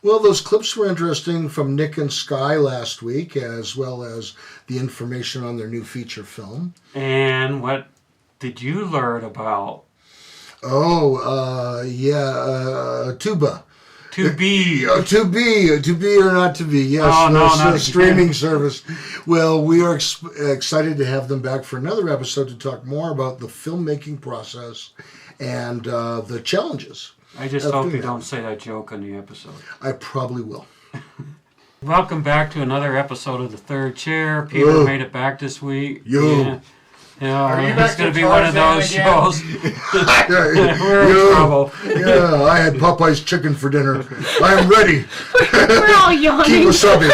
Well, those clips were interesting from Nick and Skye last week, as well as the information on their new feature film. And what did you learn about? Tuba. To be. To be or not to be. Yes, not a streaming service. Well, we are excited to have them back for another episode to talk more about the filmmaking process and the challenges. I just hope you don't say that joke on the episode. I probably will. Welcome back to another episode of The Third Chair. Peter made it back this week. It's going to be one of those shows. We're in trouble. Yeah, I had Popeye's chicken for dinner. I am ready. We're all yawning. Keep wasabi.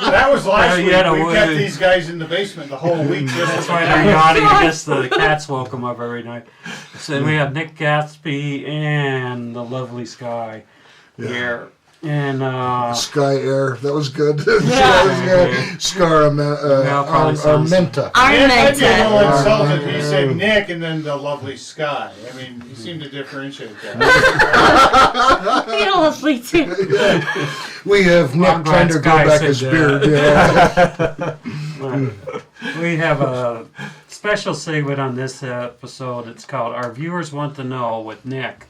That was last week. We kept these guys in the basement the whole week. That's why they're yawning. I guess the cats woke them up every night. So we have Nick Gatsby and the lovely Skye here. And Skye Air, that was good. Yeah. Scar Armenta. I did a little insulted. He said Nick and then the lovely Skye. I mean, he seemed to differentiate that. You're lovely too. We have Nick trying to grow back his beard. Yeah. We have a special segment on this episode. It's called Our Viewers Want to Know with Nick.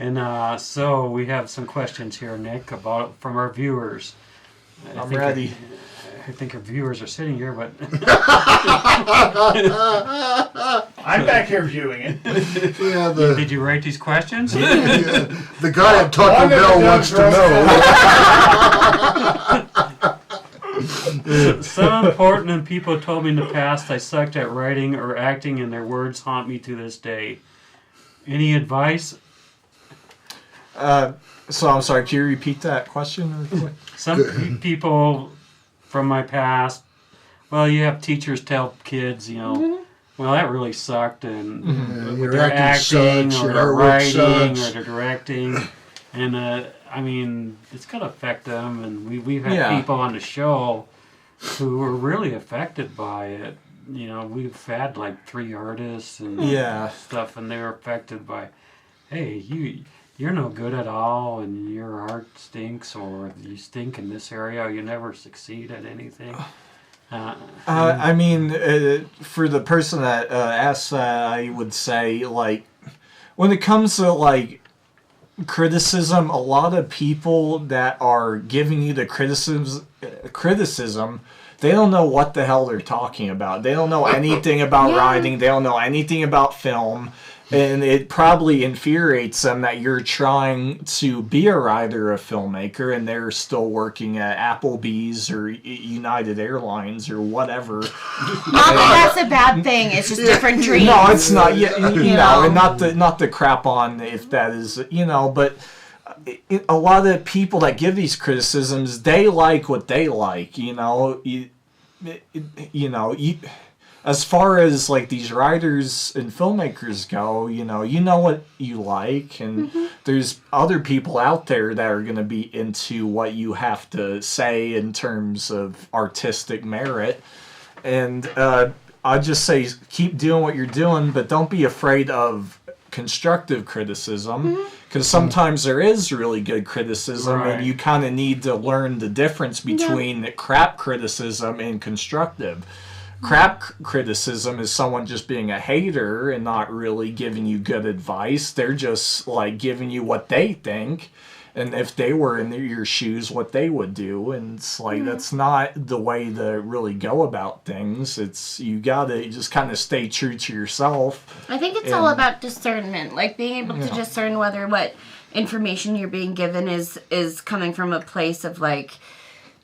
And so we have some questions here, Nick, from our viewers. I'm ready. I think our viewers are sitting here, but I'm back here viewing it. Yeah, did you write these questions? The guy at Taco Bell wants to know. Some important people told me in the past I sucked at writing or acting, and their words haunt me to this day. Any advice? So I'm sorry, can you repeat that question? Some people from my past, well, you have teachers tell kids, well, that really sucked, and with their acting or their writing or their directing, and I mean, it's going to affect them, and we've had people on the show who were really affected by it. We've had like 3 artists and stuff, and they were affected by, hey, you're no good at all, and your art stinks, or you stink in this area, or you never succeed at anything. I mean, for the person that asked that, I would say, like, when it comes to, like, criticism, a lot of people that are giving you the criticism, they don't know what the hell they're talking about. They don't know anything about writing. They don't know anything about film. And it probably infuriates them that you're trying to be a writer, a filmmaker, and they're still working at Applebee's or United Airlines or whatever. Not that that's a bad thing. It's just different dreams. No, it's not. And not the crap on if that is, but a lot of people that give these criticisms, they like what they like. As far as like these writers and filmmakers go, you know what you like, and there's other people out there that are going to be into what you have to say in terms of artistic merit. And I just say keep doing what you're doing, but don't be afraid of constructive criticism, because sometimes there is really good criticism, and you kind of need to learn the difference between crap criticism and constructive. Crap criticism is someone just being a hater and not really giving you good advice. They're just like giving you what they think, and if they were in your shoes, what they would do. And it's like that's not the way to really go about things. It's you gotta just kind of stay true to yourself. I think it's all about discernment, like being able to discern whether what information you're being given is coming from a place of like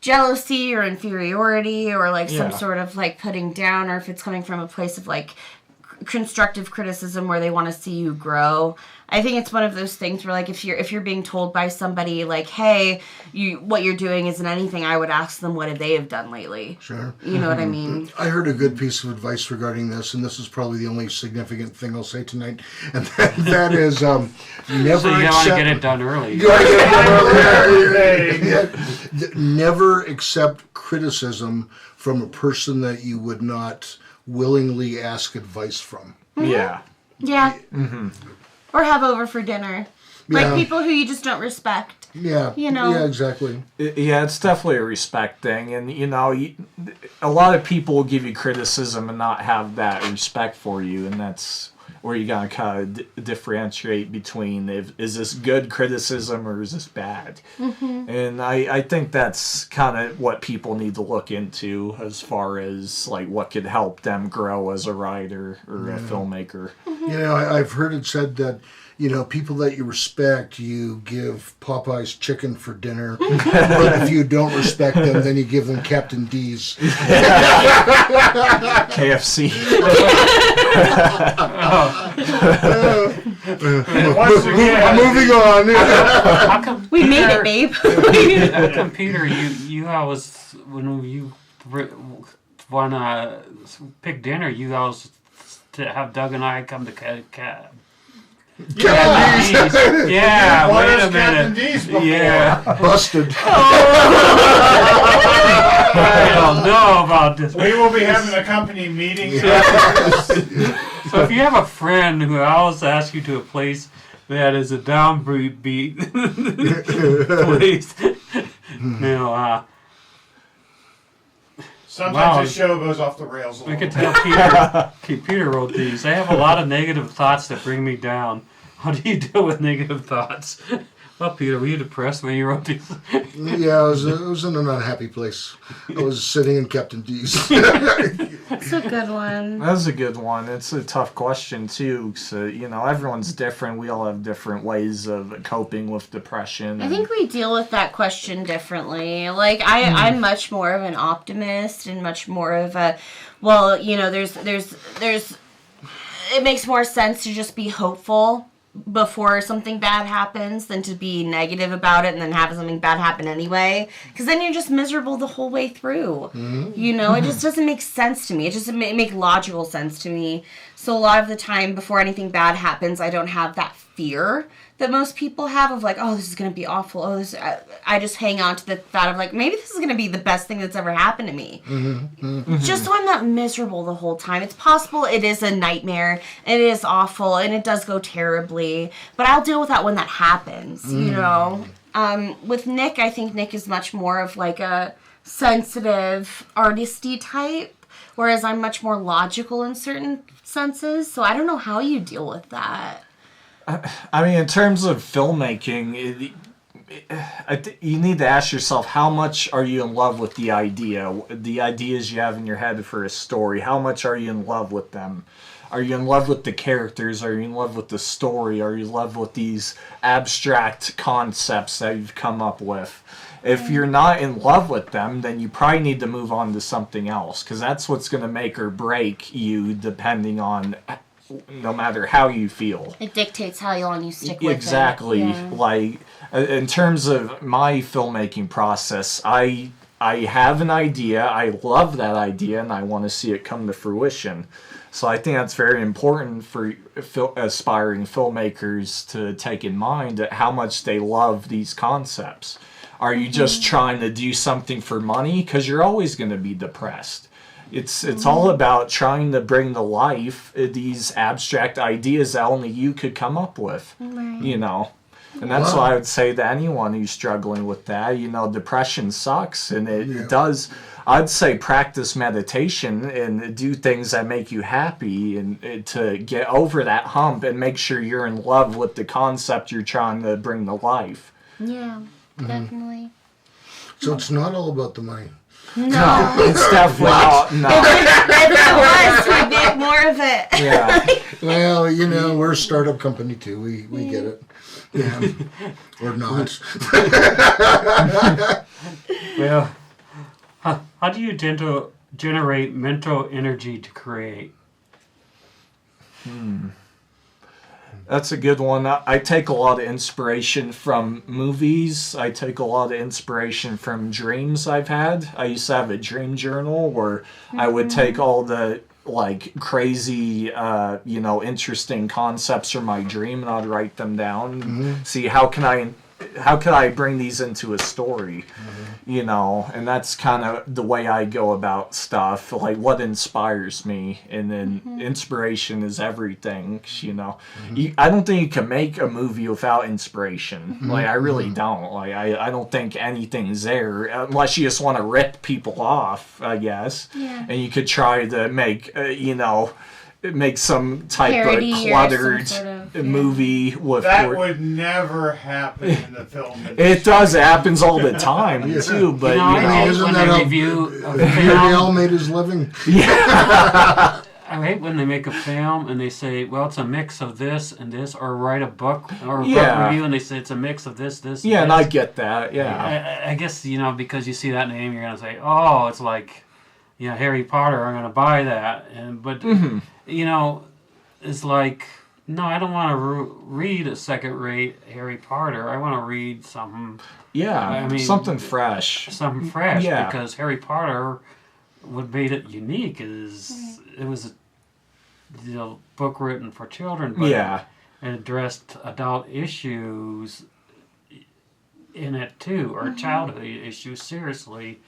jealousy or inferiority or like some sort of like putting down, or if it's coming from a place of like constructive criticism where they want to see you grow. I think it's one of those things where like if you're being told by somebody like, hey, what you're doing isn't anything, I would ask them what they have done lately. Sure. You know what I mean? I heard a good piece of advice regarding this, and this is probably the only significant thing I'll say tonight, and that is never so you want to get it done early. You want to get it done early. Never accept criticism from a person that you would not willingly ask advice from. Yeah. or have over for dinner. Yeah. Like people who you just don't respect. Yeah. You know? Yeah, exactly. Yeah, it's definitely a respect thing, and a lot of people will give you criticism and not have that respect for you, and that's where you gotta kind of differentiate between is this good criticism or is this bad. And I think that's kind of what people need to look into as far as like what could help them grow as a writer or a filmmaker. I've heard it said that people that you respect, you give Popeye's chicken for dinner. But if you don't respect them, then you give them Captain D's. KFC. Once again, Moving on. How come We made it, Peter- babe. How come, Peter, you always, when you want to pick dinner, you always to have Doug and I come to Yeah, Why wait is a Captain minute. D's before? Yeah, Busted. I don't know about this. We will be having a company meeting. So if you have a friend who always asks you to a place that is a downbeat place, Sometimes Wow. the show goes off the rails a we little could bit. tell Peter wrote these. I have a lot of negative thoughts that bring me down. How do you deal with negative thoughts? Well, Peter, were you depressed when you wrote these? Yeah, I was in an unhappy place. I was sitting in Captain D's. That's a good one. That's a good one. It's a tough question too. So everyone's different. We all have different ways of coping with depression. I think we deal with that question differently. Like I'm much more of an optimist and much more of a, there's it makes more sense to just be hopeful before something bad happens than to be negative about it and then have something bad happen anyway, because then you're just miserable the whole way through. It just doesn't make sense to me. It just doesn't make logical sense to me. So a lot of the time before anything bad happens, I don't have that fear that most people have of like, oh, this is going to be awful. I just hang on to the thought of like, maybe this is going to be the best thing that's ever happened to me. Just so I'm not miserable the whole time. It's possible it is a nightmare, and it is awful, and it does go terribly, but I'll deal with that when that happens, With Nick, I think Nick is much more of like a sensitive, artisty type, whereas I'm much more logical in certain senses, so I don't know how you deal with that. I mean, in terms of filmmaking, you need to ask yourself, how much are you in love with the ideas you have in your head for a story? How much are you in love with them? Are you in love with the characters? Are you in love with the story? Are you in love with these abstract concepts that you've come up with? If you're not in love with them, then you probably need to move on to something else, because that's what's going to make or break you, depending on no matter how you feel. It dictates how long you stick with Exactly. it. Yeah. Like, in terms of my filmmaking process, I have an idea, I love that idea, and I want to see it come to fruition. So I think that's very important for aspiring filmmakers to take in mind, how much they love these concepts. Are you just trying to do something for money? Because you're always going to be depressed. It's all about trying to bring to life these abstract ideas that only you could come up with, And that's why I would say to anyone who's struggling with that, depression sucks, and it does. I'd say practice meditation and do things that make you happy, and to get over that hump and make sure you're in love with the concept you're trying to bring to life. Yeah, definitely. So it's not all about the money. No. It's definitely not. No. If it was, we'd make more of it. Yeah. Well, we're a startup company too. We get it. Yeah. Or not. Well, how do you generate mental energy to create? That's a good one. I take a lot of inspiration from movies. I take a lot of inspiration from dreams I've had. I used to have a dream journal where I would take all the crazy, interesting concepts from my dream, and I'd write them down and see how can I how could I bring these into a story? You know, and that's kind of the way I go about stuff. Like, what inspires me, and then inspiration is everything. You know, I don't think you can make a movie without inspiration. Like, I really don't. Like, I don't think anything's there unless you just want to rip people off, I guess. Yeah. And you could try to make, make some type Parody of or cluttered some sort of, movie with. That would never happen in the film industry. It does. It happens all the time too. But I hate isn't when that they how review a Gary L film. made his living. I hate when they make a film and they say, well, it's a mix of this and this, or write a book or a book Yeah. review and they say it's a mix of this, this, yeah, and and I this. get that. Yeah. I guess, because you see that name, you're going to say, oh, it's like, Harry Potter, I'm going to buy that. But it's like, no, I don't want to read a second-rate Harry Potter. I want to read something Something fresh. Yeah. because Harry Potter, what made it unique is it was a book written for children, but it addressed adult issues in it too, or childhood issues seriously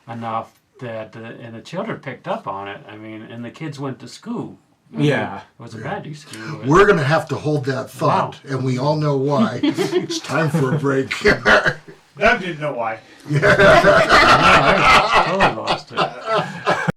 enough that and the children picked up on it. I mean, and the kids went to school. Yeah. It was a bad school. We're going to have to hold that thought, and we all know why. It's time for a break. Doug didn't know why. I totally lost it.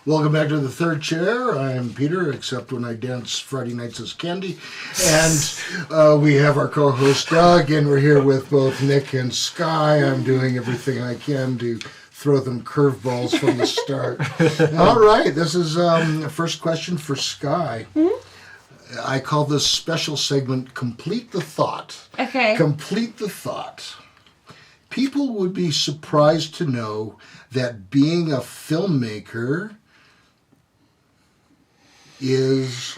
Welcome back to the third chair. I'm Peter, except when I dance Friday nights as Candy. And we have our co-host Doug, and we're here with both Nick and Skye. I'm doing everything I can to throw them curveballs from the start. All right, this is the first question for Skye. I call this special segment Complete the Thought. Okay. Complete the Thought. People would be surprised to know that being a filmmaker is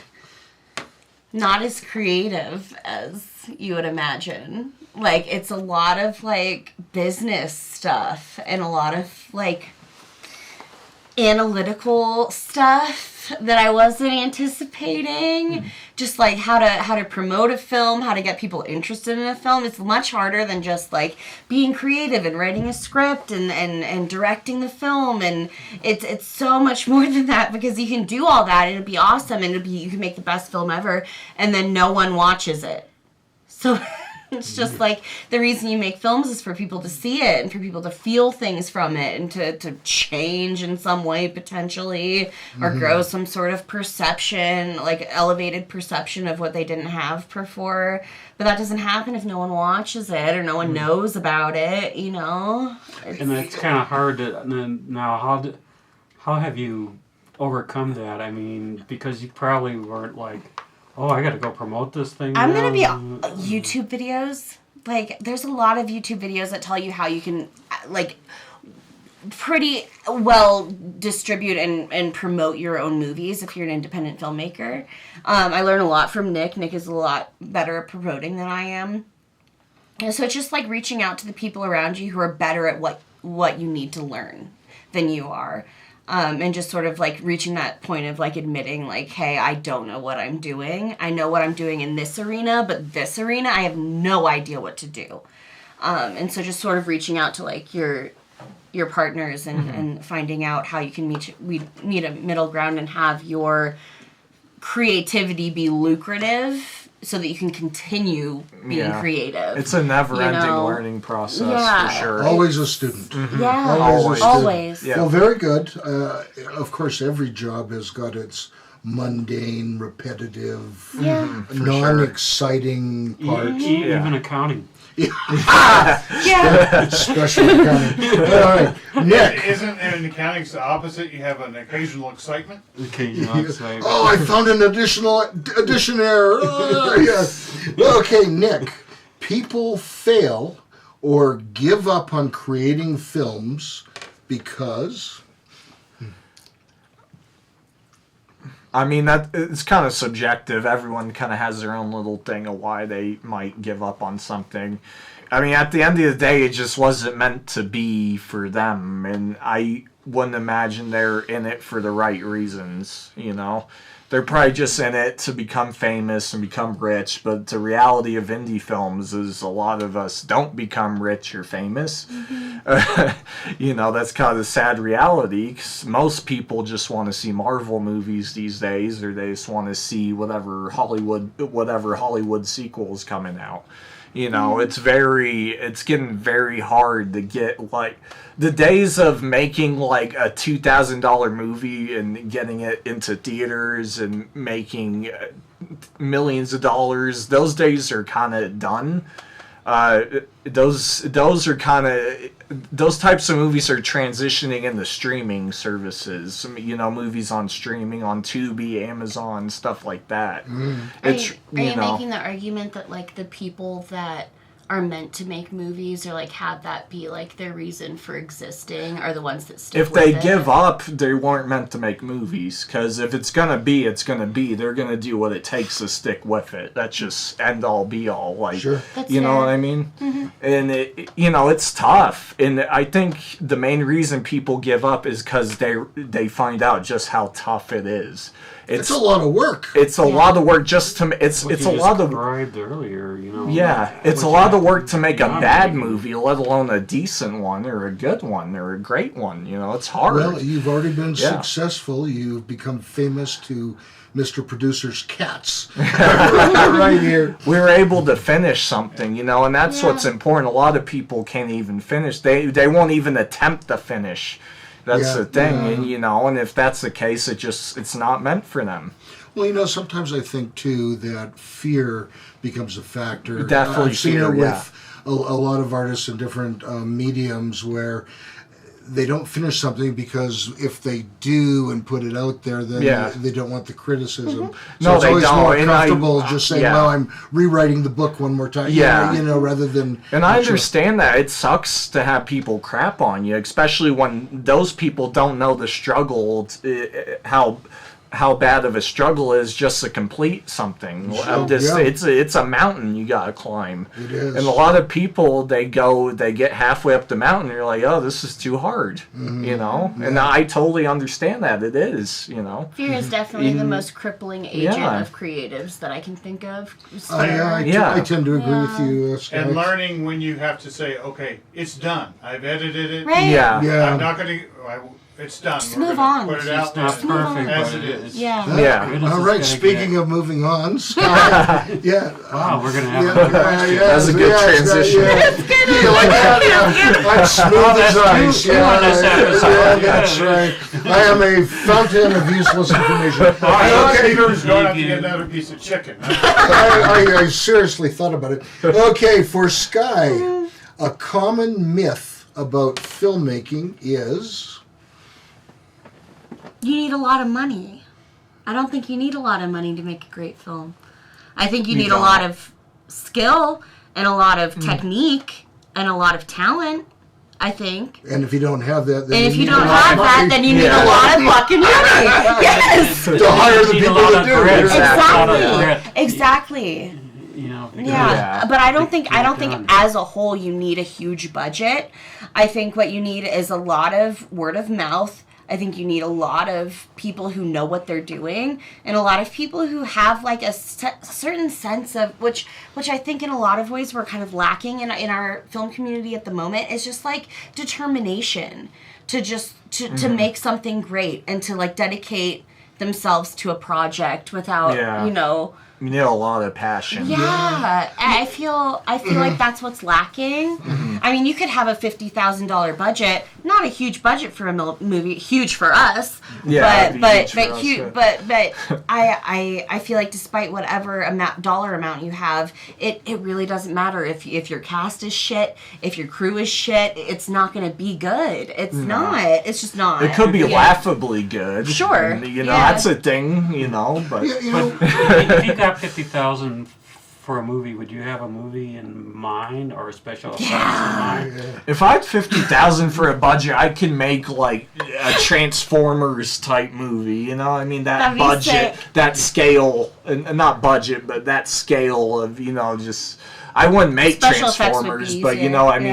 not as creative as you would imagine. Like, it's a lot of, like, business stuff and a lot of, like, analytical stuff that I wasn't anticipating. Just, like, how to promote a film, how to get people interested in a film. It's much harder than just, like, being creative and writing a script and directing the film. And it's so much more than that, because you can do all that and it'd be awesome and you can make the best film ever, and then no one watches it. So it's just like, the reason you make films is for people to see it and for people to feel things from it and to change in some way potentially, or grow some sort of perception, like elevated perception of what they didn't have before. But that doesn't happen if no one watches it or no one knows about it, And it's kind of hard to. Now, how have you overcome that? I mean, because you probably weren't like, oh, I got to go promote this thing. I'm going to be now. YouTube videos. Like, there's a lot of YouTube videos that tell you how you can, like, pretty well distribute and promote your own movies if you're an independent filmmaker. I learn a lot from Nick. Nick is a lot better at promoting than I am. And so it's just like reaching out to the people around you who are better at what you need to learn than you are. And just sort of like reaching that point of like admitting like, hey, I don't know what I'm doing. I know what I'm doing in this arena, but this arena, I have no idea what to do. And so just sort of reaching out to like your partners and finding out how you can meet a middle ground and have your creativity be lucrative so that you can continue being creative. It's a never-ending learning process, for sure. always a student. Yeah, Always. always. Yeah. Well, very good. Of course, every job has got its mundane, repetitive, Yeah. non-exciting parts. Even accounting. Yeah. Special accounting. All right, Nick. Isn't in accounting the opposite? You have an occasional excitement. Oh, I found an addition error. Oh, yeah. Okay, Nick. People fail or give up on creating films because... I mean, that it's kind of subjective. Everyone kind of has their own little thing of why they might give up on something. I mean, at the end of the day, it just wasn't meant to be for them, and I wouldn't imagine they're in it for the right reasons, you know? They're probably just in it to become famous and become rich, but the reality of indie films is a lot of us don't become rich or famous. You know, that's kind of the sad reality, 'cause most people just want to see Marvel movies these days, or they just want to see whatever Hollywood sequels coming out. You know, it's getting very hard to get, like, the days of making, like, a $2,000 movie and getting it into theaters and making millions of dollars, those days are kind of done. Those types of movies are transitioning into streaming services. You know, movies on streaming, on Tubi, Amazon, stuff like that. Are you making the argument that, like, the people that are meant to make movies or, like, have that be, like, their reason for existing are the ones that stick if with they it? give up, they weren't meant to make movies. Because if it's gonna be, it's gonna be. They're gonna do what it takes to stick with it. That's just end all be all. Like, Sure. That's you know fair. what I mean? And it's tough. And I think the main reason people give up is because they find out just how tough it is. It's a lot of work. It's a lot of work just to. It's a lot of. described earlier, you know. Yeah, it's a lot of work to make a bad movie, let alone a decent one or a good one or a great one. You know, it's hard. Well, you've already been Yeah. successful. You've become famous to Mr. Producer's cats. Right here. We were able to finish something, you know, and that's what's important. A lot of people can't even finish. They won't even attempt to finish. That's Yeah, the thing, yeah. and you know, and if that's the case, it's not meant for them. Well, you know, sometimes I think, too, that fear becomes a factor. Definitely I've seen fear, it yeah. with a lot of artists in different mediums where they don't finish something because if they do and put it out there, then they don't want the criticism. So No, it's they always don't, more and comfortable just saying, yeah. well, I'm rewriting the book one more time. Yeah. You know, rather than... And I understand that. It sucks to have people crap on you, especially when those people don't know the struggle, how bad of a struggle is just to complete something. Sure, It's a mountain you gotta climb. It is. And a lot of people, they get halfway up the mountain, and you're like, oh, this is too hard, you know? And I totally understand that. It is, you know? Fear is definitely the most crippling agent of creatives that I can think of. I tend to agree with you, Skye. And learning when you have to say, okay, it's done. I've edited it. Right? Yeah. Yeah. I'm not going to... It's done. Just We're move gonna on. Put it It's out not move on. perfect, as but it is. Yeah. Yeah. Good as All it's right, gonna speaking get. of moving on, Skye, Wow, we're gonna have another question. That's a good transition. You like that? I'm smooth as ice. two on this episode. Yeah, that's right. I am a fountain of useless information. Okay, Peter's going out to get another piece of chicken. I seriously thought about it. Okay, for Skye, a common myth about filmmaking is... You need a lot of money. I don't think you need a lot of money to make a great film. I think you need a lot of skill and a lot of technique and a lot of talent, I think. And if you don't have that, then And if you need don't a lot have of that, money. then you need a lot of fucking money. Yes. to hire the You need a people lot to of do grit. it. Exactly. Exactly. You know, Yeah, but I don't think done. as a whole you need a huge budget. I think what you need is a lot of word of mouth. I think you need a lot of people who know what they're doing and a lot of people who have like a certain sense of which I think in a lot of ways we're kind of lacking in our film community at the moment is just like determination to make something great and to like dedicate themselves to a project without Yeah. you know. You need a lot of passion. Yeah, I feel like that's what's lacking. I mean, you could have a $50,000 budget, not a huge budget for a movie, huge for us. Yeah, but I feel like despite whatever dollar amount you have, it really doesn't matter if your cast is shit, if your crew is shit, it's not going to be good. It's not. It's just not. It could be laughably good. Sure. And, that's a thing, but... If you got 50,000 for a movie, would you have a movie in mind or a special effects in mind? If I had 50,000 for a budget, I can make like a Transformers type movie. That budget, that scale, and not budget, but that scale of just. I wouldn't make Special Transformers, but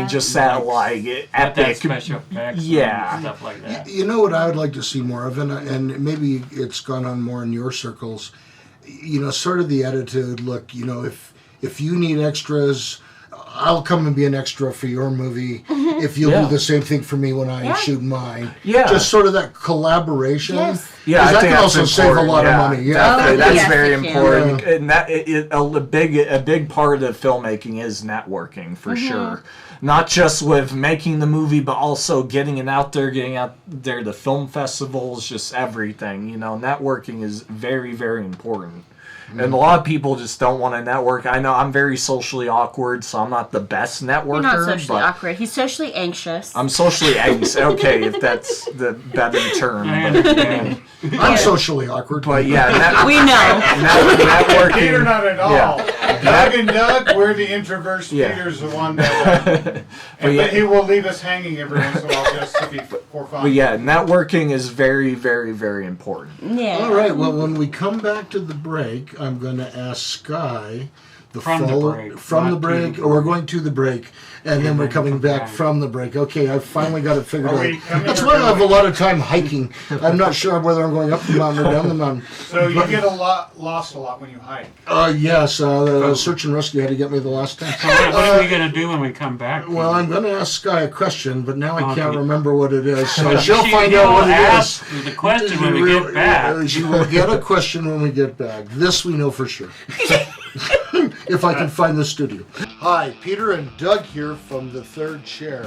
just that like That epic. special effects Yeah. and stuff like that. You know what I would like to see more of, and maybe it's gone on more in your circles. Sort of the attitude. Look, if you need extras, I'll come and be an extra for your movie. If you'll do the same thing for me when I shoot mine. Yeah. Just sort of that collaboration. Yes. Yeah, I that think can that's also save a lot of money. Yeah. Definitely. That's yes, very it can. important, and that a big part of filmmaking is networking for sure. Not just with making the movie, but also getting out there to film festivals, just everything. Networking is very, very important. And a lot of people just don't want to network. I know I'm very socially awkward, so I'm not the best networker. You're not socially awkward. He's socially anxious. I'm socially anxious. Okay, if that's the better term. I understand. I'm socially awkward. But yeah, We know. networking. Peter, not at all. Yeah. Doug and Doug, we're the introverts. Yeah. Peter's the one that. But he will leave us hanging every once in a while just to be for fun. But yeah, networking is very, very, very important. Yeah. All right. Well, when we come back to the break, I'm going to ask Skye From the break, or we're going to the break, and then we're coming back from the break. Okay, I finally got it figured out. That's why I have a lot of time hiking. I'm not sure whether I'm going up the mountain or down the mountain. So you get lost a lot when you hike. Yes, the search and rescue had to get me the last time. What are we going to do when we come back? Well, I'm going to ask Skye a question, but now I can't remember what it is. So But she'll she find will out what it ask is. the question when we get back. She will get a question when we get back. This we know for sure. If I can find the studio. Hi, Peter and Doug here from the third chair.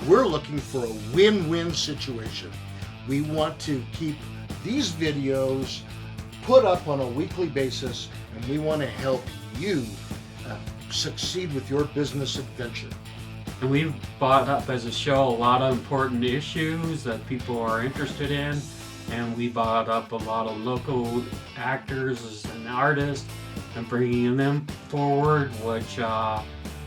We're looking for a win-win situation. We want to keep these videos put up on a weekly basis, and we want to help you succeed with your business adventure. And we've brought up as a show a lot of important issues that people are interested in, and we brought up a lot of local actors and artists and bringing them forward, which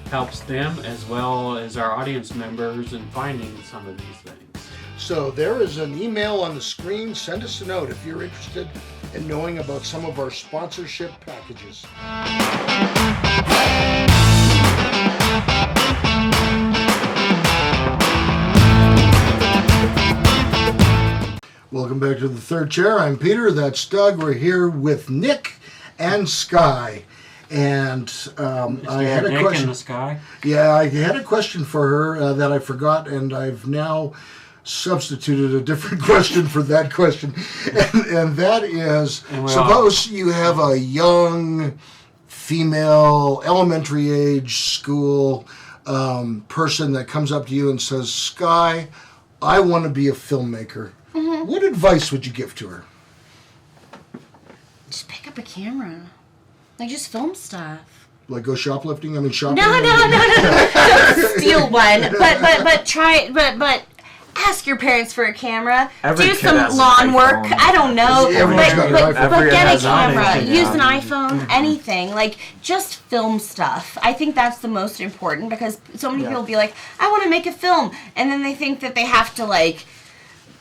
helps them as well as our audience members in finding some of these things. So there is an email on the screen. Send us a note if you're interested in knowing about some of our sponsorship packages. Welcome back to the third chair. I'm Peter. That's Doug. We're here with Nick and Skye. And I had a Nick question. in the sky. Yeah, I had a question for her that I forgot, and I've now substituted a different question for that question. And that is, suppose you have a young female elementary age school person that comes up to you and says, Skye, I want to be a filmmaker. Mm-hmm. What advice would you give to her? Just pick up a camera. Like, just film stuff. Like go shoplifting? I mean, shopping? No. Don't steal one. But try, but ask your parents for a camera. Every do kid some has an lawn work. iPhone. I don't know. Everyone's got an iPhone. But Everyone get a has an camera. iPhone, Use yeah. an iPhone. Anything. Like, just film stuff. I think that's the most important because so many people be like, I want to make a film. And then they think that they have to, like,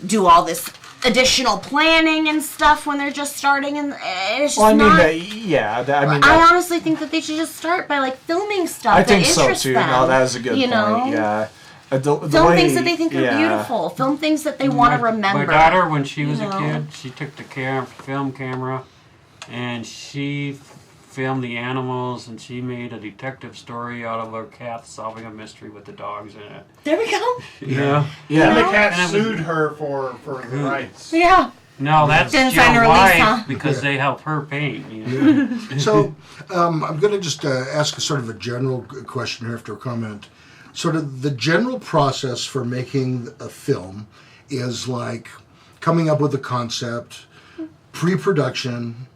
do all this additional planning and stuff when they're just starting, and it's just not. I honestly think that they should just start by like filming stuff. I think that so interests too. them, No, that is a good point. know? Yeah, Film things that they think are beautiful. Film things that they want to remember. My daughter, when she was a know? kid, she took the film camera, and she filmed the animals, and she made a detective story out of her cat solving a mystery with the dogs in it. There we go. Yeah. Yeah. And the cat sued her for the rights. Yeah. No, that's Didn't your sign a release, wife huh? because they help her paint. You know? So I'm going to just ask a sort of a general question here after a comment. sort of the general process for making a film is like coming up with a concept, pre-production,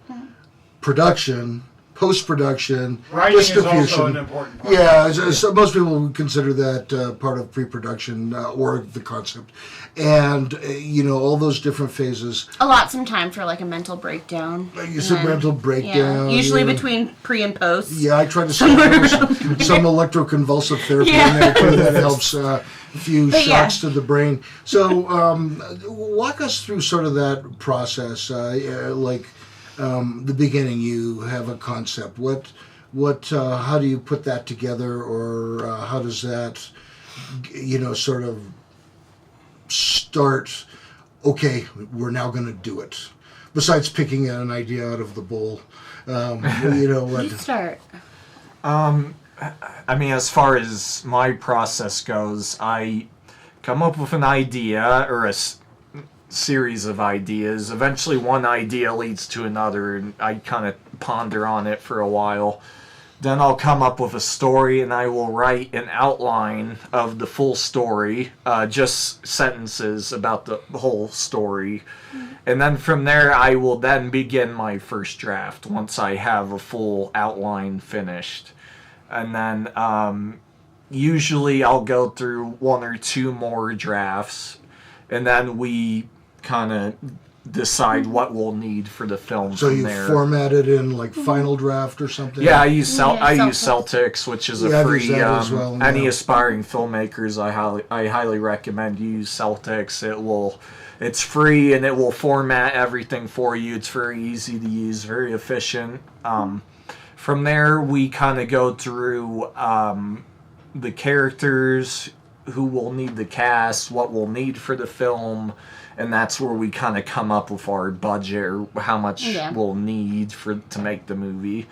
production, post-production, Writing is distribution. also an important part. Yeah, so most people would consider that part of pre-production or the concept, and all those different phases. Allot some time for like a mental breakdown. You said mental breakdown. Usually between pre and post. Yeah, I try to some electroconvulsive therapy in there too. That helps a few shocks to the brain. So walk us through sort of that process, the beginning. You have a concept. How do you put that together, or how does that, sort of start? Okay, we're now going to do it. Besides picking an idea out of the bowl, what? You start. I mean, as far as my process goes, I come up with an idea or a series of ideas. Eventually one idea leads to another, and I kind of ponder on it for a while. Then I'll come up with a story, and I will write an outline of the full story, just sentences about the whole story. And then from there, I will then begin my first draft once I have a full outline finished. And then usually I'll go through one or two more drafts, and then we kind of decide what we'll need for the film. So from you there. format it in like Final Draft or something? Yeah, I use Celtics. Celtics, which is Yeah, a I've free. used that as well, Any yeah. aspiring filmmakers, I highly recommend use Celtics. It's free, and it will format everything for you. It's very easy to use, very efficient. From there, we kind of go through the characters, who will need the cast, what we'll need for the film, and that's where we kind of come up with our budget or how much we'll need to make the movie.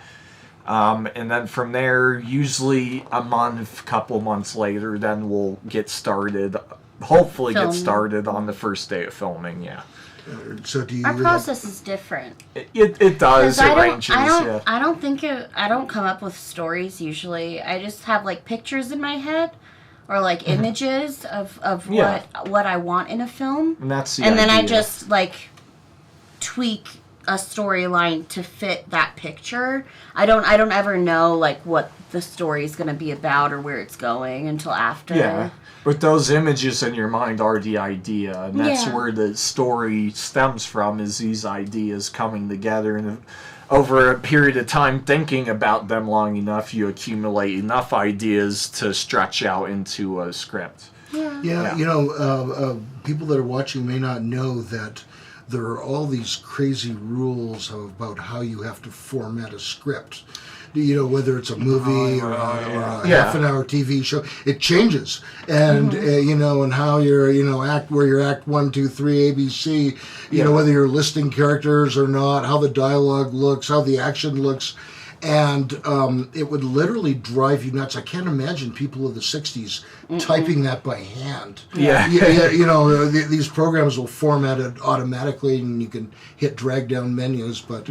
And then from there, usually couple months later, then we'll get started. Hopefully get started on the first day of filming, yeah. So do you? Our process is different. It does. It ranges. I don't come up with stories usually. I just have like pictures in my head, or like images of what I want in a film. And that's the then I idea. just like tweak a storyline to fit that picture. I don't ever know like what the story is going to be about or where it's going until after. Yeah. But those images in your mind are the idea, and that's Yeah. where the story stems from, is these ideas coming together. And over a period of time thinking about them long enough, you accumulate enough ideas to stretch out into a script. Yeah, people that are watching may not know that there are all these crazy rules about how you have to format a script. Whether it's a movie or a half an hour TV show, it changes. And, and how you're, act 1, 2, 3, ABC, whether you're listing characters or not, how the dialogue looks, how the action looks. And it would literally drive you nuts. I can't imagine people of the 60s typing that by hand. Yeah. These programs will format it automatically, and you can hit drag down menus. But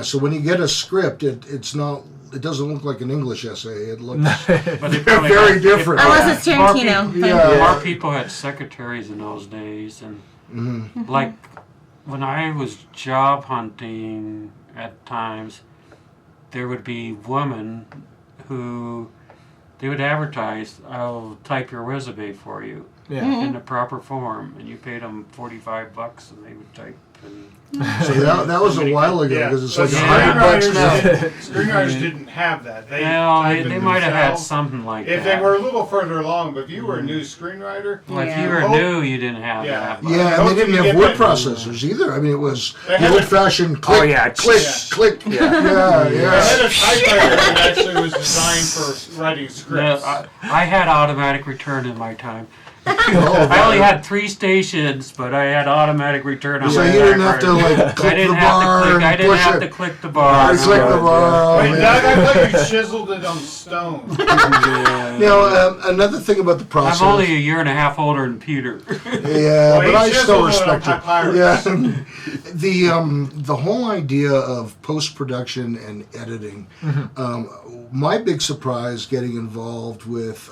so when you get a script, it doesn't look like an English essay. It looks very different. Unless it's Tarantino. More people had secretaries in those days, and like when I was job hunting at times, there would be women who they would advertise, "I'll type your resume for you in the proper form," and you paid them $45, and they would type. So that was a while ago, because it's like $100 now. Screenwriters didn't have that. They might have had something like that. If they were a little further along, but if you were a new screenwriter, if you were new, you didn't have that. Yeah, and they didn't have word processors either. I mean, it was the old-fashioned click, click. They had a typewriter that actually was designed for writing scripts. I had automatic return in my time. I only had 3 stations, but I had automatic return on So my you didn't have to background. like click I didn't the have bar to click. I and didn't push have it. to click the bar. Or click the bar. Wait, Oh, Doug, man. I thought you chiseled it on stone. Now, another thing about the process. I'm only a year and a half older than Peter. Yeah, Well, but I he still chiseled it on respect it. papyrus. Yeah, the whole idea of post production and editing. My big surprise getting involved with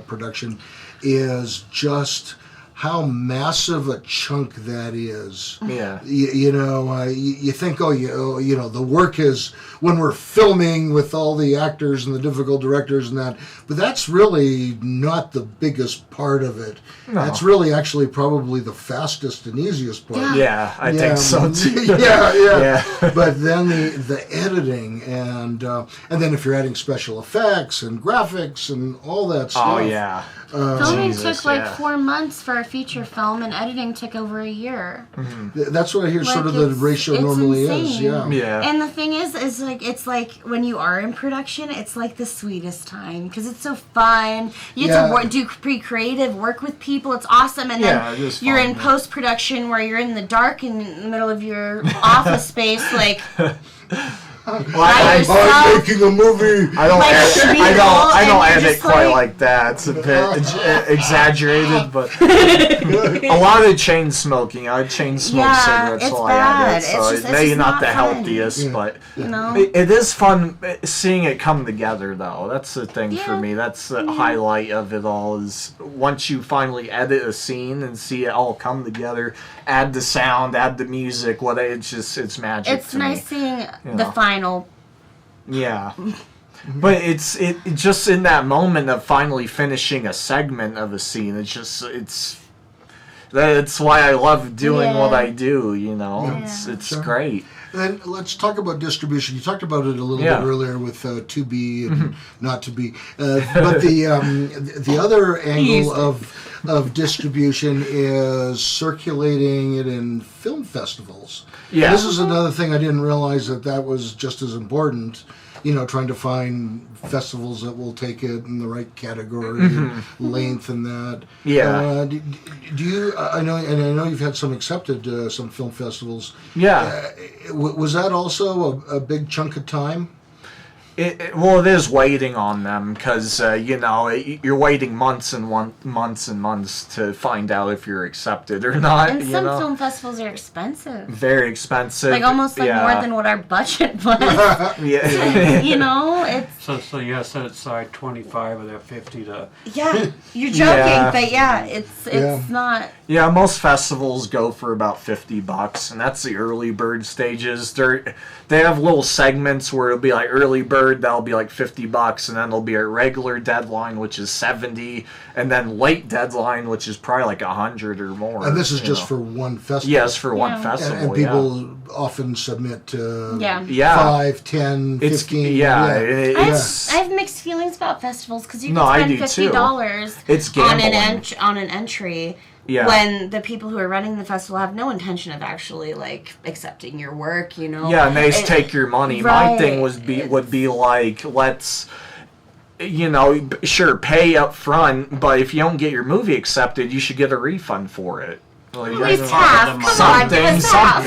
production is just how massive a chunk that is. Yeah. You think, the work is when we're filming with all the actors and the difficult directors and that, but that's really not the biggest part of it. No. That's really actually probably the fastest and easiest part. Yeah, I think so too. yeah. But then the editing and then if you're adding special effects and graphics and all that stuff. Oh yeah. Filming Jesus, took like yeah. 4 months for a feature film, and editing took over a year. That's what I hear. Sort of the Like, ratio it's normally is. insane. Yeah. Yeah. And the thing is like it's like when you are in production, it's like the sweetest time because it's so fun. You have to do creative work with people. It's awesome, and Yeah, it then is you're fun, in yeah. post production where you're in the dark in the middle of your office space, like. Well, I I'm making a movie. I don't Like edit, Schmiegel, I don't and you're edit just quite like- like that. It's a bit exaggerated, but a lot of chain smoking. I chain smoke Yeah, cigarettes it's while bad. I edit, It's so just- it's maybe just not not the fun. healthiest, but You know? it is fun seeing it come together. Though that's the thing for Yeah. me. That's the highlight of it all. Is once you finally edit a scene and see it all come together, add the sound, add the music. It's magic. It's to nice me. seeing You the know. final. Yeah. But it's just in that moment of finally finishing a segment of a scene. That's why I love doing what I do. It's Sure. great. Then let's talk about distribution. You talked about it a little Yeah. bit earlier with to be and not to be, but the other angle of distribution is circulating it in film festivals. Yeah. And this is another thing I didn't realize that was just as important. Trying to find festivals that will take it in the right category, length, and that. Yeah. Do you? I know you've had some accepted some film festivals. Yeah. Was that also a big chunk of time? Well, it is waiting on them because you're waiting months and months to find out if you're accepted or not. And some film festivals are expensive. Very expensive. Like almost like more than what our budget was. Yeah. It's So you have to set aside 25 of that 50 to. yeah, you're joking, Yeah. but yeah, it's Yeah. not. Yeah, most festivals go for about $50, and that's the early bird stages. They have little segments where it'll be like early bird, that'll be like $50, and then there'll be a regular deadline, which is 70, and then late deadline, which is probably like 100 or more. And this is just for one festival. yes, for Yeah. one festival. And people often submit Yeah. Yeah. 5, 10, 15. I have mixed feelings about festivals because you No, can I spend do too. $50 It's on gambling. on an entry. Yeah. When the people who are running the festival have no intention of actually like accepting your work, Yeah, and they just take your money. My Right. thing would be like, let's, sure, pay up front, but if you don't get your movie accepted, you should get a refund for it. Like, At least don't- half. Come on, give us half.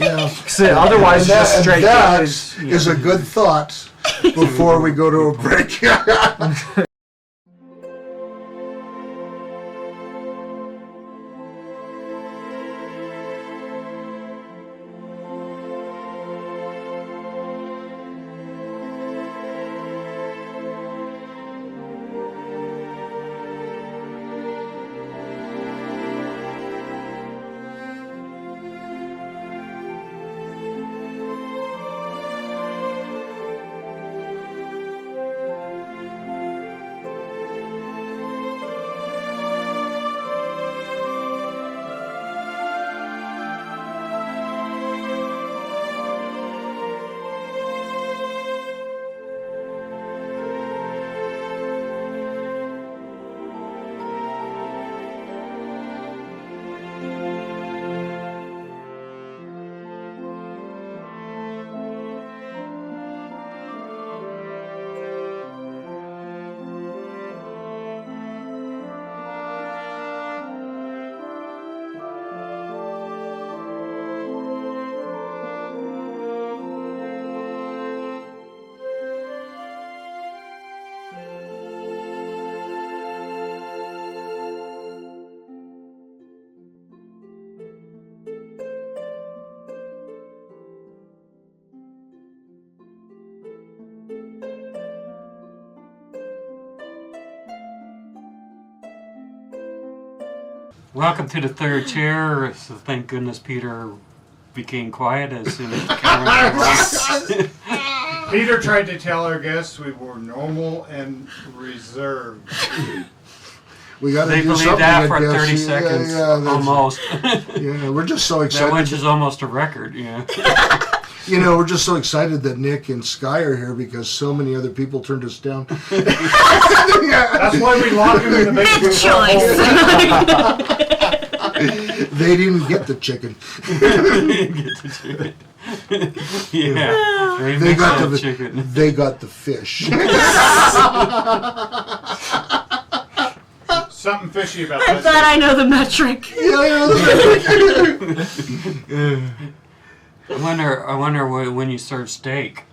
Yeah. 'Cause otherwise, And just straight that is, is a good thought before we go to a break. Welcome to the third chair. So thank goodness Peter became quiet as soon as the camera was on. Peter tried to tell our guests we were normal and reserved. We got to They do believed something. that for I guess. 30 seconds, that's- almost. Yeah, we're just so That excited. which is almost a record, yeah. You know, we're just so excited that Nick and Skye are here because so many other people turned us down. That's why we lock him in the basement. Good choice. They didn't get the chicken. Yeah. They got that the chicken. They got the fish. Something fishy about I this. thought I know the metric. I wonder when you serve steak.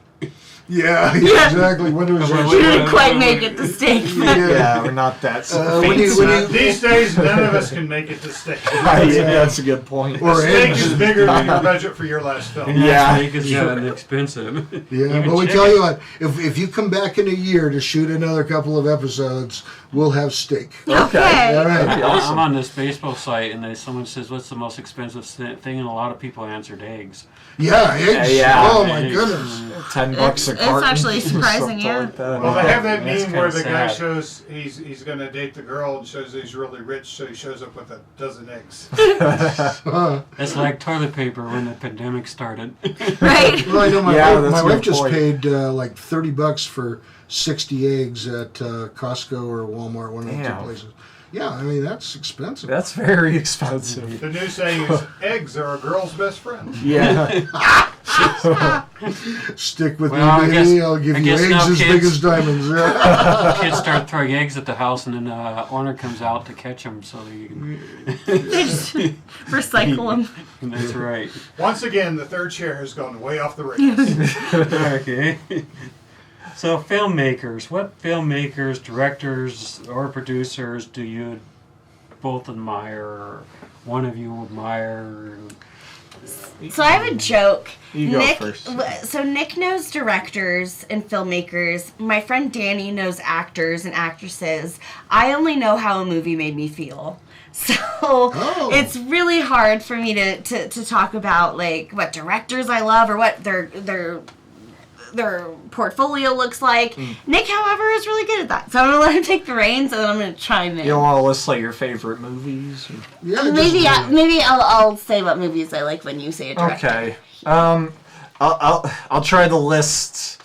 Yeah, exactly. When was You that? didn't quite make it to steak. Yeah, we're not that when you- These days, none of us can make it to steak. Right, yeah, that's a good point. Or Steak eggs. is bigger than your budget for your last film. Yeah. Steak is expensive. Yeah, Even but we chicken. tell you what, if you come back in a year to shoot another couple of episodes, we'll have steak. Okay. All right. That'd be awesome. I'm on this baseball site, and someone says, "What's the most expensive thing?" And a lot of people answered eggs. Yeah, eggs. Yeah. Oh my Eggs. goodness. $10 a It's carton. actually or surprising, something yeah. like that. Well, they have that That's meme where kinda the guy sad. shows he's going to date the girl and shows he's really rich, so he shows up with a dozen eggs. It's like toilet paper when the pandemic started. Right? Well, I know my Yeah, wife, that's my a wife good just point. paid like $30 for 60 eggs at Costco or Walmart, one of the two Damn. places. Yeah, I mean that's expensive. That's very expensive. The new saying is, eggs are a girl's best friend. Yeah. Stick with Well, me, I baby. guess- I'll give I you guess eggs now as big kids- as diamonds. Kids start throwing eggs at the house, and then the owner comes out to catch them. So you can. They just recycle them. That's right. Once again, the third chair has gone way off the rails. Okay. So filmmakers, what filmmakers, directors, or producers do you both admire, or one of you admire? So I have a joke. You go Nick, first. So Nick knows directors and filmmakers. My friend Danny knows actors and actresses. I only know how a movie made me feel. So it's really hard for me to talk about like what directors I love or what their portfolio looks like. Nick, however, is really good at that. So I'm gonna let him take the reins, and then I'm gonna chime in. You want to list like your favorite movies? Or? Yeah, Maybe I'll say what movies I like when you say a director. Okay. I'll try to list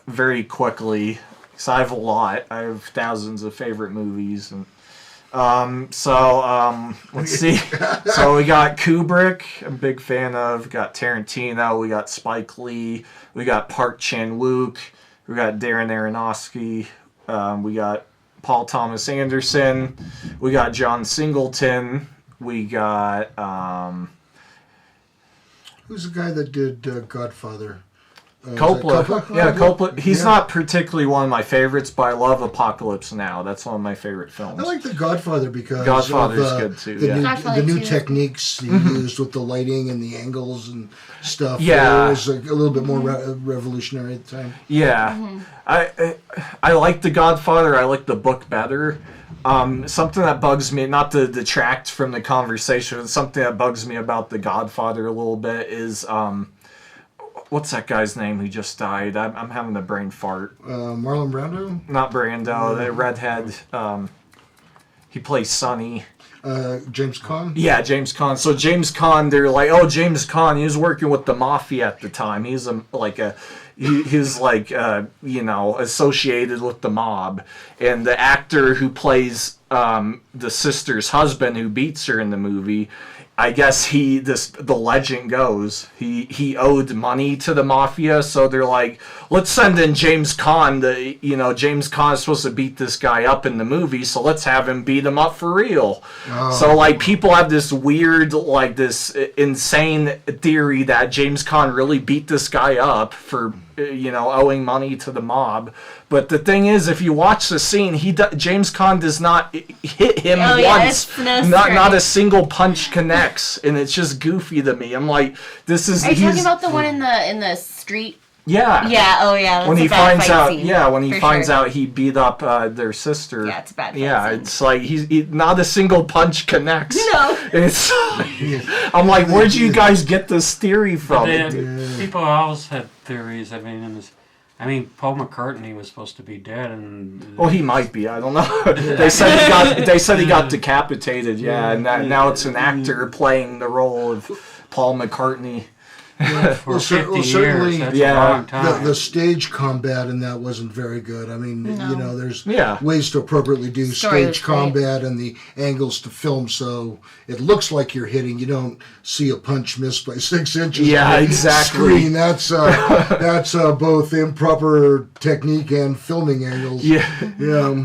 very quickly because I have a lot. I have thousands of favorite movies and. Let's see. So we got Kubrick, I'm a big fan of. We got Tarantino. We got Spike Lee. We got Park Chan-wook. We got Darren Aronofsky. We got Paul Thomas Anderson. We got John Singleton. We got Who's the guy that did Godfather? Coppola. Coppola? Yeah, Coppola. He's Yeah. not particularly one of my favorites, but I love Apocalypse Now. That's one of my favorite films. I like the Godfather because Godfather's of, good too, The yeah. new, Godfather the new 2. techniques he used with the lighting and the angles and stuff. Yeah. It was a little bit more revolutionary at the time. Yeah, I like The Godfather. I like the book better. Something that bugs me, not to detract from the conversation, but something that bugs me about The Godfather a little bit is what's that guy's name who just died? I'm having a brain fart. Marlon Brando, Not Brando, the redhead. He plays Sonny. James Caan. Yeah, James Caan. So James Caan, they're like, oh, James Caan, he was working with the mafia at the time. He's associated with the mob. And the actor who plays the sister's husband who beats her in the movie, I guess the legend goes, he owed money to the mafia, so they're like, let's send in James Caan. James Caan is supposed to beat this guy up in the movie, so let's have him beat him up for real. Oh. So like people have this weird, like this insane theory that James Caan really beat this guy up for owing money to the mob. But the thing is, if you watch the scene, James Caan does not hit him once. it's no Not a straight. single punch connects, and it's just goofy to me. I'm like, this is. Are you talking about the one in the street Yeah. Yeah. Oh yeah. That's When a he bad finds fight out, scene, yeah, when he for finds sure. out he beat up their sister. Yeah, it's a bad fight Yeah, scene. it's like not a single punch connects. No. It's. I'm like, where'd you guys get this theory from? People always had theories. I mean, Paul McCartney was supposed to be dead, and Well, he might be. I don't know. They said he got decapitated. Yeah, and now it's an actor playing the role of Paul McCartney. for Well, 50 certainly, years, that's yeah. a long time. The stage combat in that wasn't very good. I mean, there's Yeah. ways to appropriately do Story was stage great. combat and the angles to film so it looks like you're hitting. You don't see a punch missed by 6 inches. Yeah, on the exactly. Screen. That's both improper technique and filming angles. Yeah.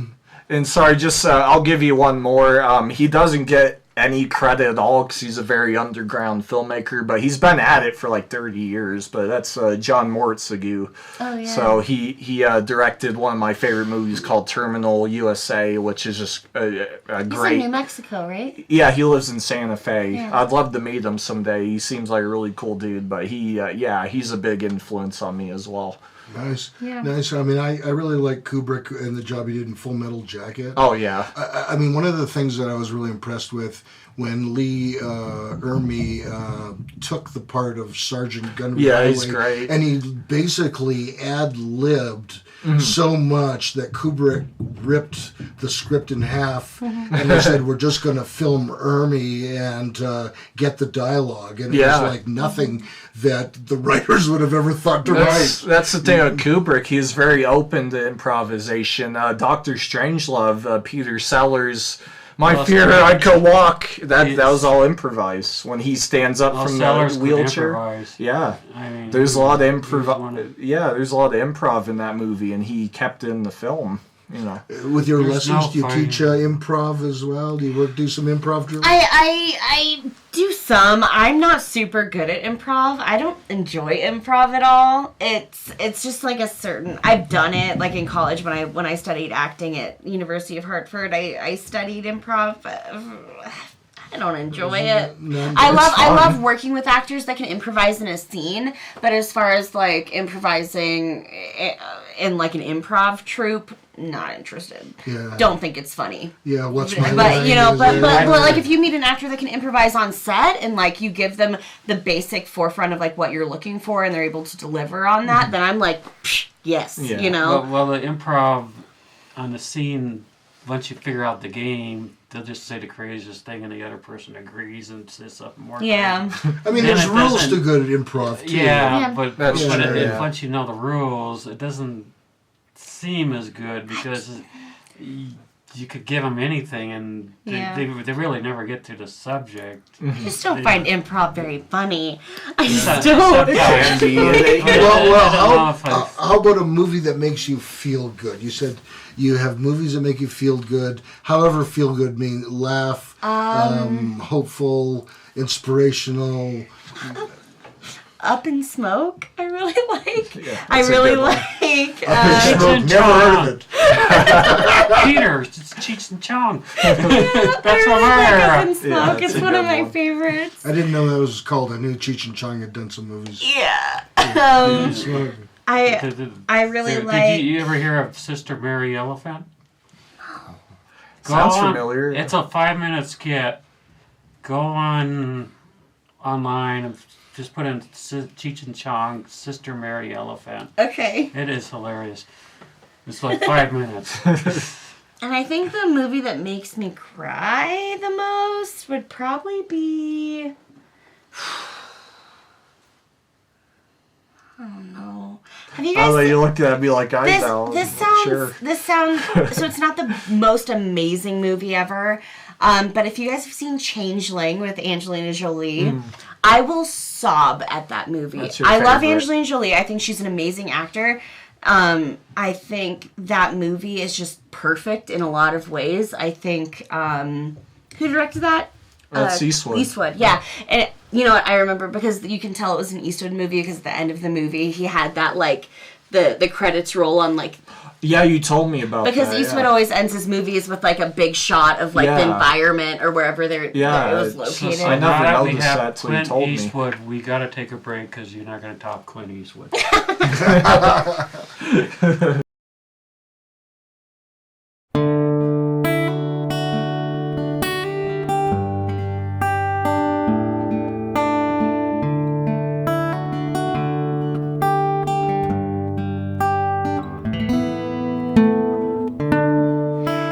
And sorry, just I'll give you one more. He doesn't get any credit at all because he's a very underground filmmaker, but he's been at it for like 30 years. But that's John Mortsagu. Oh yeah. So he directed one of my favorite movies called Terminal USA, which is just a He's great. in New Mexico, right? Yeah, he lives in Santa Fe. Yeah. I'd love to meet him someday. He seems like a really cool dude, but he's a big influence on me as well. Nice. Yeah. Nice. I mean, I really like Kubrick and the job he did in Full Metal Jacket. Oh yeah. I mean, one of the things that I was really impressed with when Lee Ermey took the part of Sergeant Gunnery Yeah, he's Highway, great. and he basically ad-libbed so much that Kubrick ripped the script in half, and they said, we're just going to film Ermey and get the dialogue. And it Yeah. was like nothing that the writers would have ever thought to write. That's the thing with Kubrick. He's very open to improvisation. Dr. Strangelove, Peter Sellers, My Well, Fear Sellers- I Could Walk, that It's- was all improvised. When he stands up from Sellers the could wheelchair. improvise. Yeah. I mean, There's a lot of he was one improv. Yeah, there's a lot of improv in that movie, and he kept it in the film. You know. With your There's lessons, no do you fighting. teach improv as well? Do you do some improv drills? I do some. I'm not super good at improv. I don't enjoy improv at all. It's just like a certain. I've done it like in college when I studied acting at University of Hartford. I studied improv. But I don't enjoy it. No, I fun. love working with actors that can improvise in a scene, but as far as like improvising in like an improv troupe, not interested. Yeah. Don't think it's funny. Yeah, what's my But you know, line? but like if you meet an actor that can improvise on set and like you give them the basic forefront of like what you're looking for and they're able to deliver on that, then I'm like, psh, yes, Yeah. you know. Well, the improv on the scene, once you figure out the game, they'll just say the craziest thing and the other person agrees and says something more. Yeah. I mean, Then there's it rules doesn't- to good at improv, too. Yeah, Yeah. but That's true, yeah. once you know the rules, it doesn't seem as good because you could give them anything and Yeah. they really never get to the subject. I just don't find improv very funny. I just Except- don't. except Andy, Well, I don't know if how about a movie that makes you feel good? You said you have movies that make you feel good. However, feel good mean laugh, hopeful, inspirational. Up in Smoke, I really like. Yeah, I that's a really good one. like. Smoke, never heard of it. Peter, it's Cheech and Chong. I That's really what like I Up in Smoke. it's It's a one of good my one. favorites. I didn't know that was called. I knew Cheech and Chong had done some movies. Yeah. Smoke. I really Did like. you ever hear of Sister Mary Elephant? Sounds Go on- familiar. It's a 5-minute skit. Go online and just put in Cheech and Chong, Sister Mary Elephant. Okay. It is hilarious. It's like 5 minutes. And I think the movie that makes me cry the most would probably be. I don't know. Have you guys? Oh, you looked at me like I This know. this sounds Sure. this sounds so it's not the most amazing movie ever, but if you guys have seen Changeling with Angelina Jolie, I will sob at that movie. That's your I love favorite. Angelina Jolie. I think she's an amazing actor. I think that movie is just perfect in a lot of ways. I think who directed that? That's Eastwood. Eastwood, yeah. And you know what, I remember because you can tell it was an Eastwood movie because at the end of the movie he had that like the credits roll on like Yeah, you told me about because that. Eastwood always ends his movies with like a big shot of like the environment or wherever it was located. So I never now that we noticed have that till you Clint told me. Eastwood, we got to take a break because you're not going to top Clint Eastwood.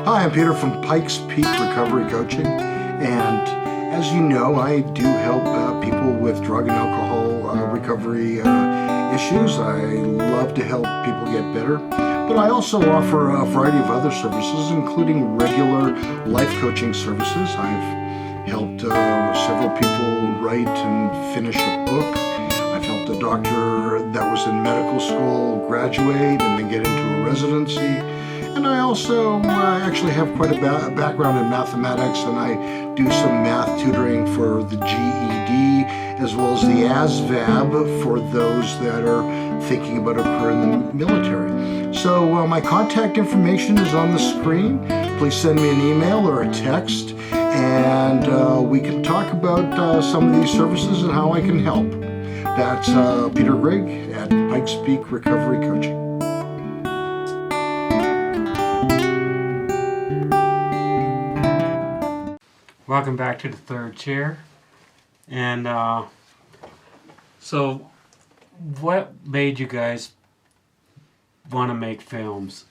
Hi, I'm Peter from Pikes Peak Recovery Coaching, and as you know, I do help people with drug and alcohol recovery issues. I love to help people get better, but I also offer a variety of other services, including regular life coaching services. I've helped several people write and finish a book. I've helped a doctor that was in medical school graduate and then get into a residency. And I also actually have quite a background in mathematics, and I do some math tutoring for the GED as well as the ASVAB for those that are thinking about a career in the military. So my contact information is on the screen. Please send me an email or a text, and we can talk about some of these services and how I can help. That's Peter Grigg at Pikes Peak Recovery Coaching. Welcome back to the third chair. And so, what made you guys want to make films?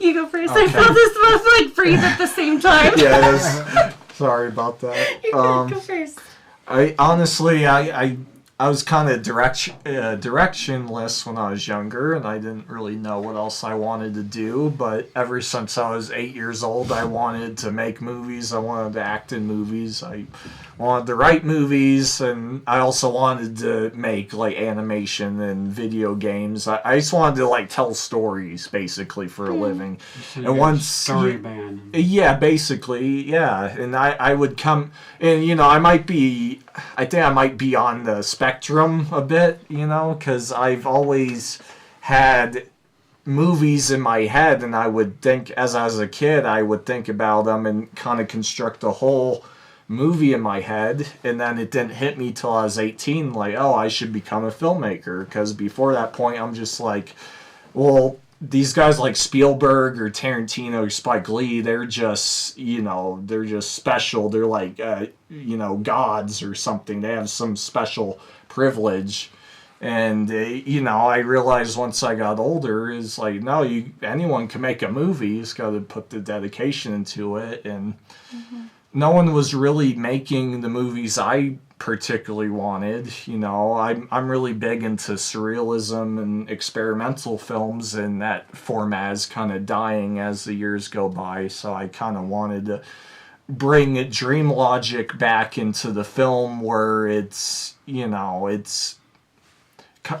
You go first. I felt this both like breathe at the same time. Yes. Sorry about that. You go first. I honestly, I was kind of directionless when I was younger, and I didn't really know what else I wanted to do. But ever since I was 8 years old, I wanted to make movies. I wanted to act in movies. I wanted to write movies, and I also wanted to make like animation and video games. I just wanted to like tell stories basically for a living. So and once story band. yeah, basically, yeah. And I would come, and I think I might be on the spectrum a bit, because I've always had movies in my head, and I would think, as I was a kid, I would think about them and kind of construct a whole movie in my head, and then it didn't hit me till I was 18, like, oh, I should become a filmmaker, because before that point, I'm just like, well, these guys like Spielberg or Tarantino or Spike Lee, they're just special. They're like, gods or something. They have some special privilege. And, I realized once I got older, is like, no, anyone can make a movie. You just got to put the dedication into it. And no one was really making the movies I particularly wanted. I'm really big into surrealism and experimental films, and that format is kind of dying as the years go by, so I kind of wanted to bring dream logic back into the film, where it's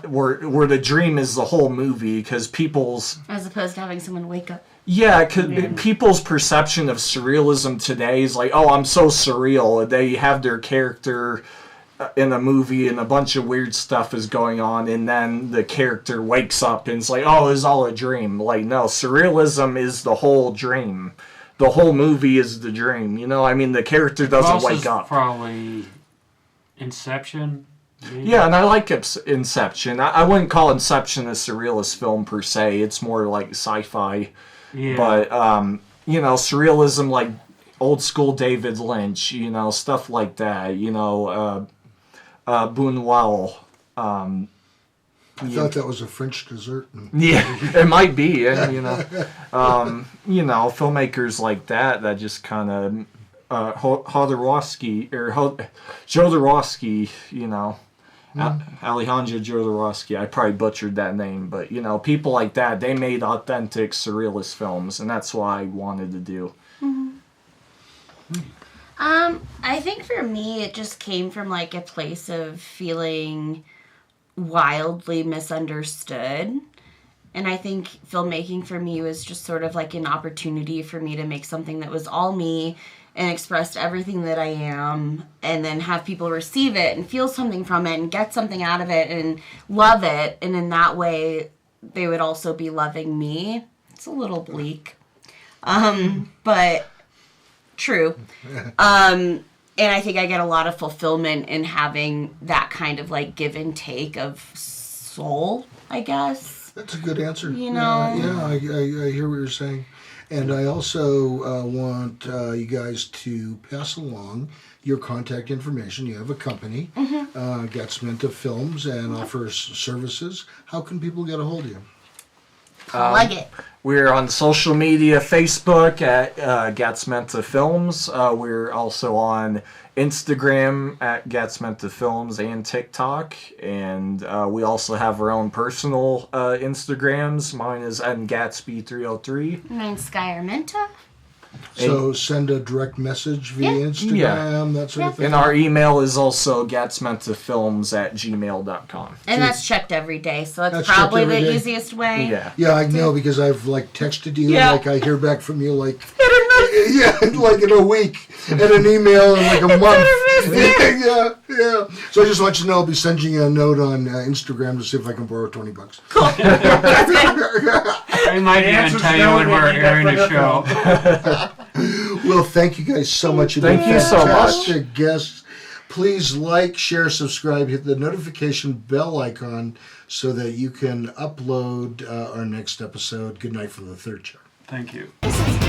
where the dream is the whole movie, because people's, As opposed to having someone wake up. yeah, people's perception of surrealism today is like, oh, I'm so surreal. They have their character in a movie and a bunch of weird stuff is going on, and then the character wakes up and it's like, oh, it's all a dream. Like, no, surrealism is the whole dream. The whole movie is the dream. The character doesn't wake up. Probably Inception. Maybe? Yeah, and I like Inception. I wouldn't call Inception a surrealist film per se. It's more like sci-fi. Yeah. But, surrealism, like old school David Lynch, stuff like that, Buñuel. I thought that was a French dessert. Yeah, it might be, and, filmmakers like that just kind of, Jodorowsky, Alejandro Jodorowsky, I probably butchered that name, but, people like that, they made authentic surrealist films, and that's what I wanted to do. I think for me, it just came from like a place of feeling wildly misunderstood. And I think filmmaking for me was just sort of like an opportunity for me to make something that was all me and expressed everything that I am, and then have people receive it and feel something from it and get something out of it and love it, and in that way they would also be loving me. It's a little bleak, but true. And I think I get a lot of fulfillment in having that kind of like give and take of soul, I guess. That's a good answer. You know? Yeah, I hear what you're saying. And I also want you guys to pass along your contact information. You have a company, Gatsmenta Films, and offers services. How can people get a hold of you? Plug it. We're on social media, Facebook at Gatsmenta Films. We're also on Instagram at Gatsmenta Films and TikTok. And we also have our own personal Instagrams. Mine is @Gatsby303. Mine's Skye and Nick. So send a direct message via Instagram, that sort of thing. And our email is also gatsmentafilms@gmail.com. And that's checked every day, so that's That's probably checked the every day? easy way. Yeah. Yeah, I know because I've like texted you, Yeah. like I hear back from you like like in a week, and an email in like a month. yeah. So I just want you to know I'll be sending you a note on Instagram to see if I can borrow $20. Cool. I might even answer's tell you no, when we're Nick, you got airing the put show. Well, thank you guys so much. You've Thank been you so much. fantastic guests. Please like, share, subscribe, hit the notification bell icon so that you can upload our next episode. Good night from the third chair. Thank you. This is